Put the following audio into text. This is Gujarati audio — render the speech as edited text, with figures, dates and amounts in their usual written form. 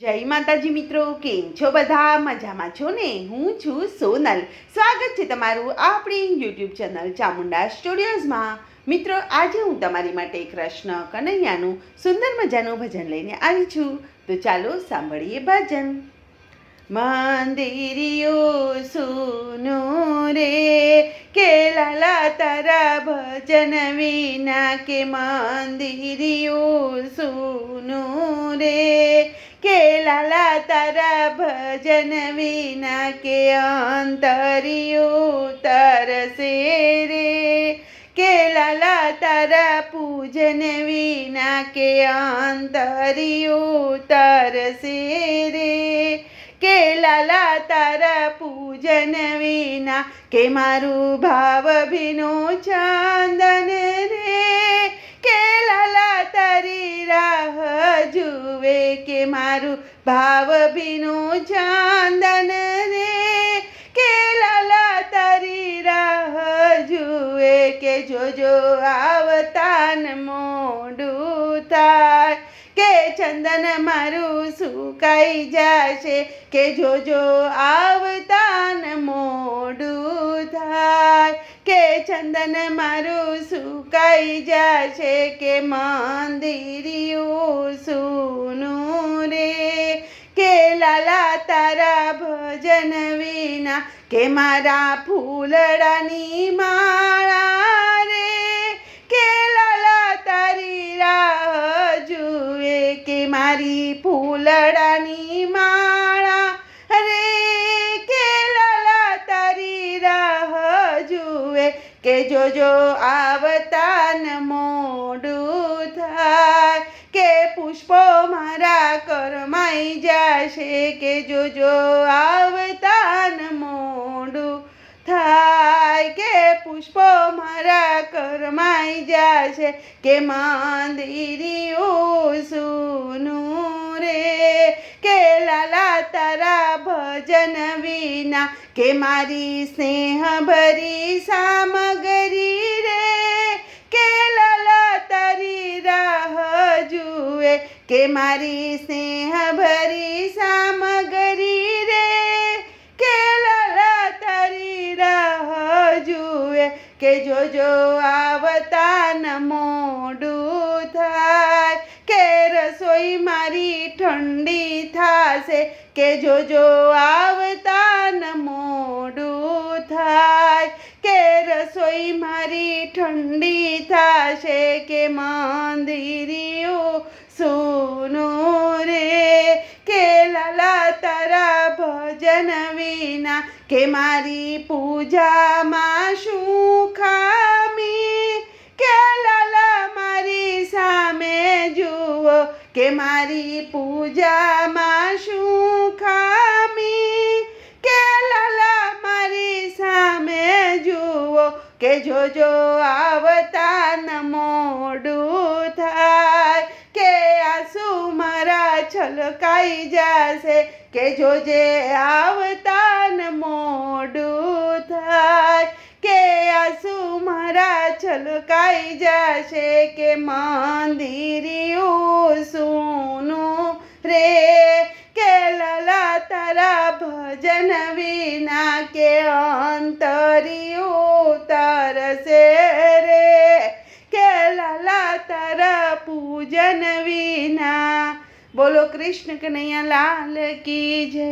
જય માતાજી મિત્રો, કેમ છો બધા? મજામાં છો ને? હું છું સોનલ. સ્વાગત છે તમારું આપણી યુટ્યુબ ચેનલ ચામુંડા સ્ટુડિયોઝમાં. મિત્રો, આજે હું તમારી માટે કૃષ્ણ કનૈયાનું સુંદર મજાનું ભજન લઈને આવી છું. તો ચાલો સાંભળીએ ભજન. મંદિરિયો સુનો રે, કે લાલા તારા ભજન વિના, કે મંદિરિયો સુનો રે, કે લાલા તારા ભજન વિના, કે અંતરિયો તરસે રે, કે લાલા તારા પૂજન વિના, કે અંતરિયો તરસે રે, કે લાલા તારા પૂજન વિના, કે મારું ભાવ ભીનો ચાંદન રે, કે લાલા તારી રાહ જુએ, કે મારું ભાવ ભીનો ચાંદન રે, કે લાલા તારી રાહ જુએ, કે જોજો આવતાન મોડું થાય, કે ચંદન મારું સુકાઈ જશે, કે જોજો આવતાન મોડું થાય, કે ચંદન મારું સુકાઈ જશે, કે મંદિરિયું સૂનું રે, કે લાલા તારા ભજન વિના, કે મારા ફૂલડાની માળા રે, કે લાલા તારી રાહ જુએ, કે મારી ફૂલડાની માળા રે, કે લાલા તારી રાહ જુએ, કે જોજો આવતાન મોડું થાય, કે પુષ્પો મારા કરમાઈ જશે, કે જોજો આવતાન મોડું થાય, કે પુષ્પો મારા કરમાઈ જશે, કે મંદિરિયું સૂનું રે, કે લાલા તારા ભજન વિના, કે મારી સ્નેહ ભરી સામગરી રે, કે લાલા તારી રાહ જુએ, કે મારી સ્નેહ ભરી સામગરી રે, કે લાલા તારી રાહ જુએ, કે જોજો આવતાન મોડું થાય, કે રસોઈ મારી ઠંડી થાશે, કે જોજો આવતાન મોડું થાય, કે રસોઈ મારી ઠંડી થાશે, કે મંદિરિયું સૂનું રે, કે લાલા તારા ભજન વિના, કે મારી પૂજામાં શું ખામી, કે લાલા મારી સામે જુઓ, કે મારી પૂજામાં શું ખામી, કે લાલા મારી સામે જુઓ, કે જોજો આવતાન મોડું થાય, કે આંસુ મારા છલકાઈ જશે, કે જોજે આવતાન મોડું થાય, કે આંસુ મારા છલકાઈ જશે, કે મંદિરિયું સૂનું રે, કે લાલા તારા ભજન વિના, કે અંતરિયું તરસે રે, કે લાલા તારા પૂજન વિના. બોલો કૃષ્ણ કનૈયા લાલ કી જય.